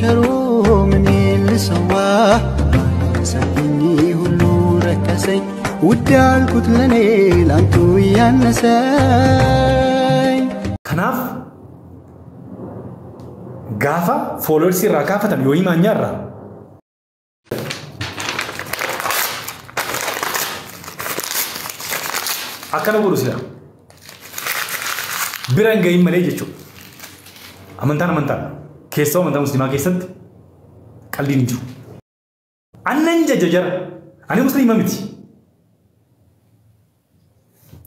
شرو من السوا سبني هلو ركسي ودال كتلني لانتو يانساي كناف غافا فولورسي راكافة يوي مانيارا أكنا بروسيا برانجاي ملاجيشو أمانتان كيسو أمانتان مسلمة كيسد كالدي نجو أنا نجا ججر أنا مسلمة متي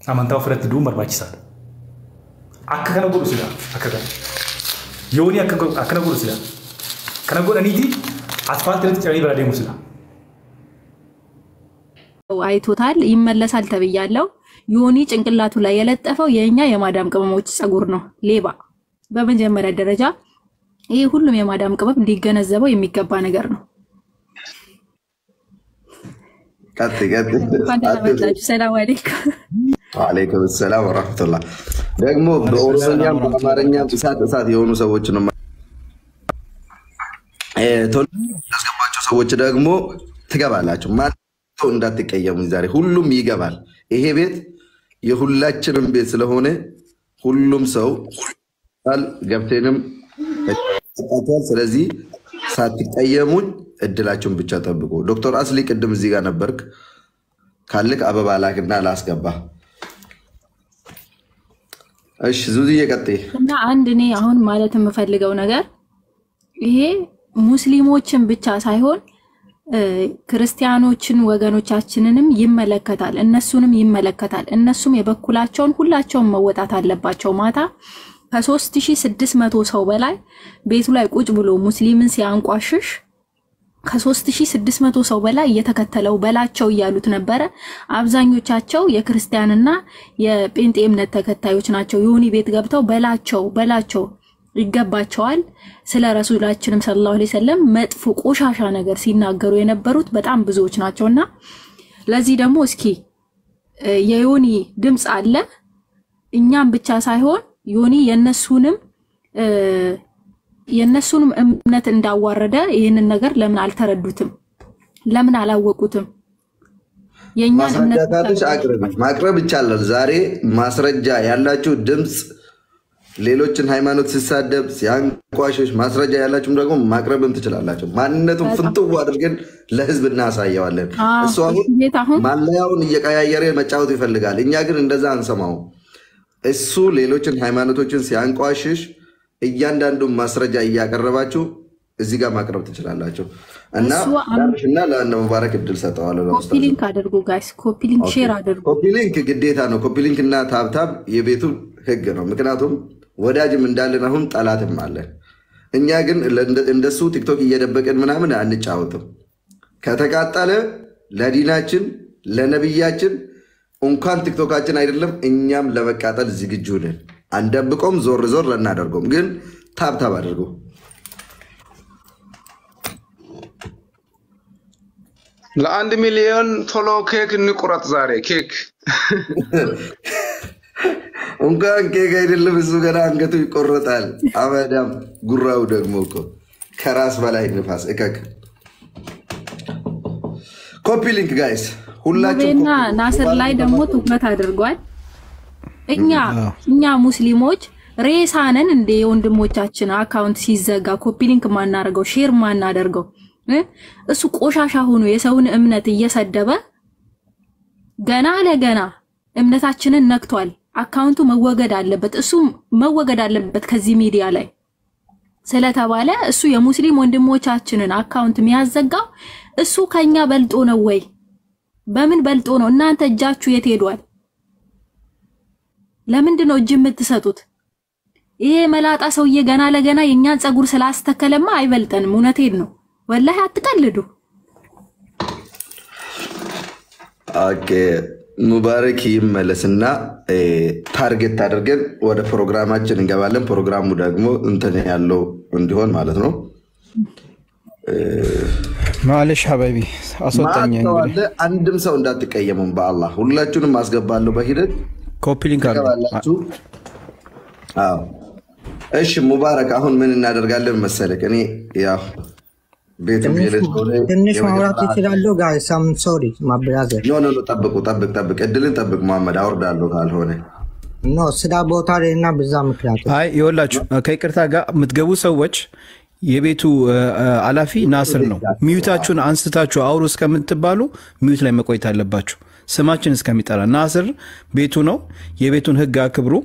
أمانتان فرت دوم برباجي ساد أكنا بروسيا أكنا يوني أكنا بروسيا كنا بقول أنيتي أسفل ترى تجاري برادي مسلا أي توتال يملس على تبيالله يوني ጭንቅላቱ ላይ የለጠፈው የኛ የማዳም ቅመሞች ጸጉር ነው ሌባ በመጀመሪያ ደረጃ ይሄ ሁሉም የማዳም ቅመም እንዲገነዘበው የሚገባ ነገር ነው ቀጥ ሰላም አለይኩም ወአለይኩም ሰላም ወራህመቱላህ ደግሞ በኦሮምኛም በአማርኛም እሳት የሆኑ ሰዎች ነው ቶሎ ያስገባቸው ሰዎች ደግሞ ትገባላችሁ ማን እንዳትቀየሙ ዛሬ ሁሉም ይገባል ይሄ ቤት የሁላችንም ቤት ስለሆነ ሁሉም ሰው ገብተንም ስለዚህ ሳትቀየሙኝ እድላችሁን ብቻ ጠብቁ ዶክተር አስሊ ቅድም እዚህ ጋር ነበርክ ካልክ አበባ ላክና ላስገባ እሺ ዙዚዬ ቀጥይ እና አንድ እኔ አሁን ማለት የምፈልገው ነገር ይሄ ሙስሊሞችን ብቻ ሳይሆን ክርስቲያኖችን ወገኖቻችንንም ይመለከታል እነሱንም ይመለከታል እነሱም የበኩላቸውን ሁላቸውም መወጣት አለባቸው ማታ ከ3600 ሰው በላይ ቤቱ ላይ ቁጭ ብሎ ሙስሊምን ሲያንቋሽሽ ከ3600 ሰው በላይ እየተከተለው በላቸው ያሉት ነበር አብዛኞቻቸው የክርስቲያንና የጴንጤ እምነት ተከታዮች ናቸው ዮኒ ቤት ገብተው በላቸው ይገባቸዋል ስለ ረሱላችንም ሰለላሁ ዐለይሂ ወሰለም መጥፎ ቆሻሻ ነገር ሲናገሩ የነበሩት በጣም ብዙዎች ናቸውና ለዚህ ደግሞ እስኪ የዮኒ ድምጽ አለ እኛም ብቻ ሳይሆን ዮኒ የነሱንም እምነት እንዳዋረደ ይሄንን ነገር ለምን አልተረዱትም ለምን አላወቁትም የኛን እምነት ማቅረብ ይቻላል ዛሬ ማስረጃ ያላችሁ ድምጽ ሌሎችን ሃይማኖት ሲሳደብ ሲያንቋሽሽ ማስረጃ ያላችሁም ደግሞ ማቅረብም ትችላላችሁ ማንነቱን ፍንጥው አድርገን ለህዝብ እናሳያዋለን እሱ አሁን ማለያውን እየቀያየረ መጫወት ይፈልጋል እኛ ግን እንደዛ አንሰማው እሱ ሌሎችን ሃይማኖቶችን ሲያንቋሽሽ እያንዳንዱ ማስረጃ እያቀረባችሁ እዚህ ጋር ማቅረብ ትችላላችሁ እና ዳርሽና ለአንተ ሙባረክ እድል ሰጣዋለሁ ኮፒ ሊንክ አድርጉ ጋይስ ኮፒ ሊንክ ሼር አድርጉ ኮፒ ሊንክ ግዴታ ነው ኮፒ ሊንክ እና ታብታብ የቤቱ ህግ ነው ምክንያቱም ወዳጅም እንዳለን አሁን ጠላትም አለ እኛ ግን እንደሱ ቲክቶክ እየደበቀን ምናምን አንጫወትም ከተቃጠለ ለዲናችን ለነብያችን እንኳን ቲክቶካችን አይደለም እኛም ለመቃጠል ዝግጁ ነን አንደብቆም ዞር ለናደርጎም ግን ታብታብ አድርጉ ለ1 ሚሊዮን ፎሎ ኬክ እንቁረጥ ዛሬ ኬክ እንኳን ኬክ አይደለም እሱ ገና አንገቱ ይቆረጣል አመዳም ጉራው ደግሞ እኮ ከራስ በላይ ንፋስ እከክ ኮፒ ሊንክ ጋይስ ሁላችሁም እና ናስር ላይ ደግሞ ትኩረት አድርጓል እኛ ሙስሊሞች ሬሳነን እንደ ወንድሞቻችን አካውንት ሲዘጋ ኮፒ ሊንክ ማናረገው ሼር ማናደርገው እሱ ቆሻሻ ሆኖ የሰውን እምነት እየሰደበ ገና ለገና እምነታችንን ነክቷል አካውንቱ መወገድ አለበት እሱ መወገድ አለበት ከዚህ ሚዲያ ላይ ስለተባለ እሱ የሙስሊም ወንድሞቻችንን አካውንት የሚያዘጋው እሱ ከኛ በልጦ ነው ወይ በምን በልጦ ነው እናንተ እጃችሁ የት ሄዷል ለምንድን ነው እጅ የምትሰጡት ይሄ መላጣ ሰውዬ ገና ለገና የኛን ጸጉር ስላስተከለማ አይበልጠንም እውነቴን ነው ወላሂ አትቀልዱ ኦኬ ሙባረክ ይመለስና ታርጌት አድርገን ወደ ፕሮግራማችን እንገባለን ፕሮግራሙ ደግሞ እንትን ያለው እንዲሆን ማለት ነው معلش حبايبي አስወጣኝ እንግዲህ አንድም ሰው እንዳትቀየሙን በአላህ ሁላችሁንም አስገባለሁ በሂደት ኮፒ ሊንክ አድርጉ እሺ ሙባረክ አሁን ምን እናደርጋለን መሰለክ እኔ ያው ቤቱ ትንሽ ማውራት ይችላል ጋይስ አም ሶሪ ማብራዘር ኖ ጠብቅ እድልን ጠብቅ መሐመድ አወርዳለሁ ካልሆነ ኖ ስዳ ቦታ ለና በዛ ምክንያት አይ ይወላችሁ ከይቅርታ ጋር የምትገቡ ሰዎች የቤቱ አላፊ ናስር ነው ሚዩታችሁን አንስታችሁ አውሩ እስከምትባሉ ሚዩት ላይ መቆየት አለባችሁ ስማችን እስከሚጠራ ናስር ቤቱ ነው የቤቱን ህግ አክብሩ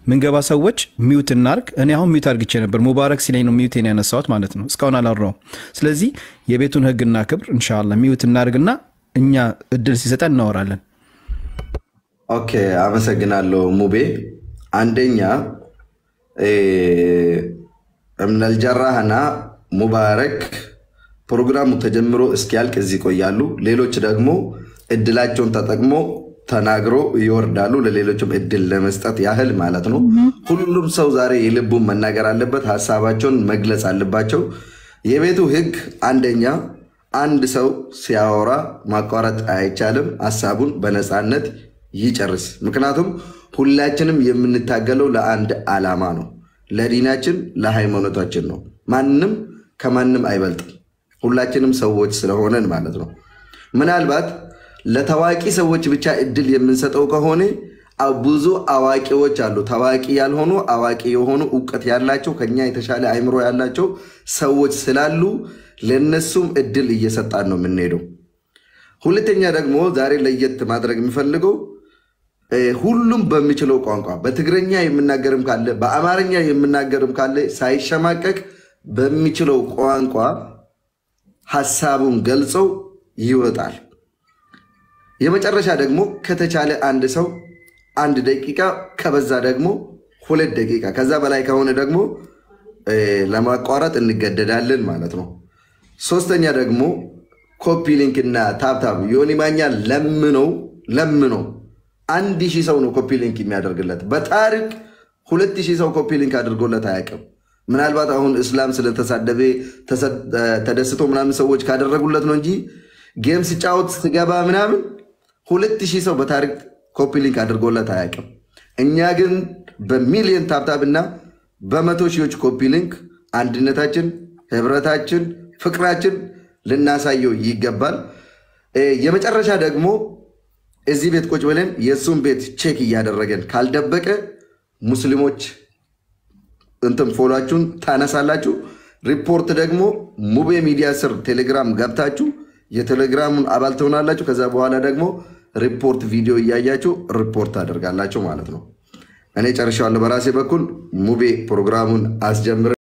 ምንገባ ሰዎች ሚዩት እናርግ እኔ አሁን ሚዩት አርግቼ ነበር ሙባረክ ሲለኝ ነው ሚዩቴን ያነሳሁት ማለት ነው እስካሁን አላወራው ስለዚህ የቤቱን ህግ እናክብር ኢንሻአላህ ሚዩት እናርግና እኛ እድል ሲሰጠን እናወራለን ኦኬ አመሰግናለሁ ሙቤ አንደኛ እምነል ጀራህና ሙባረክ ፕሮግራሙ ተጀምሮ እስኪያልቅ እዚህ ቆያሉ ሌሎች ደግሞ እድላቸውን ተጠቅሞ ተናግሮ ይወርዳሉ ለሌሎችም እድል ለመስጠት ያህል ማለት ነው ሁሉም ሰው ዛሬ የልቡን መናገር አለበት ሐሳባቸውን መግለጽ አለባቸው የቤቱ ህግ አንደኛ አንድ ሰው ሲያወራ ማቋረጥ አይቻልም ሐሳቡን በነፃነት ይጨርስ ምክንያቱም ሁላችንም የምንታገለው ለአንድ ዓላማ ነው ለዲናችን ለሃይማኖታችን ነው ማንንም ከማንንም አይበልጥም ሁላችንም ሰዎች ስለሆነን ማለት ነው ምናልባት ለታዋቂ ሰዎች ብቻ እድል የምንሰጠው ከሆነ ብዙ አዋቂዎች አሉ ታዋቂ ያልሆኑ አዋቂ የሆኑ ዕውቀት ያላቸው ከኛ የተሻለ አይምሮ ያላቸው ሰዎች ስላሉ ለነሱም እድል እየሰጣን ነው የምንሄደው ሁለተኛ ደግሞ ዛሬ ለየት ማድረግ የሚፈልገው ሁሉም በሚችለው ቋንቋ በትግረኛ የምናገርም ካለ በአማርኛ የምናገርም ካለ ሳይሸማቀቅ በሚችለው ቋንቋ ሐሳቡን ገልጸው ይወጣል የመጨረሻ ደግሞ ከተቻለ አንድ ሰው 1 ደቂቃ ከበዛ ደግሞ 2 ደቂቃ ከዛ በላይ ከሆነ ደግሞ ለማቋረጥ እንገደዳለን ማለት ነው ሶስተኛ ደግሞ ኮፒ ሊንክ እና ታፕታፕ ዮኒ ማኛ ለምነው 1000 ሰው ነው ኮፒ ሊንክ የሚያደርግለት በታሪክ 2000 ሰው ኮፒ ሊንክ አድርጎለት አያውቅም ምናልባት አሁን እስላም ስለተሳደበ ተደስቶ ምናምን ሰዎች ካደረጉለት ነው እንጂ ጌም ሲጫወት ስገባ ምናምን 2000 ሰው በታሪክ ኮፒ ሊንክ አድርጎለት አያውቅም እኛ ግን በሚሊዮን ታፕታፕ እና በመቶ ሺዎች ኮፒ ሊንክ አንድነታችን ህብረታችን ፍቅራችን ልናሳየው ይገባል የመጨረሻ ደግሞ እዚህ ቤት ቁጭ ብለን የሱን ቤት ቼክ እያደረገን ካልደበቀ ሙስሊሞች እንተም ፎሎአችሁን ታነሳላችሁ ሪፖርት ደግሞ ሙቤ ሚዲያ ስር ቴሌግራም ገብታችሁ የቴሌግራሙን አባል ትሆናላችሁ ከዛ በኋላ ደግሞ ሪፖርት ቪዲዮ እያያችሁ ሪፖርት አደርጋላችሁ ማለት ነው እኔ ጨርሻለሁ በራሴ በኩል ሙቤ ፕሮግራሙን አስጀምረ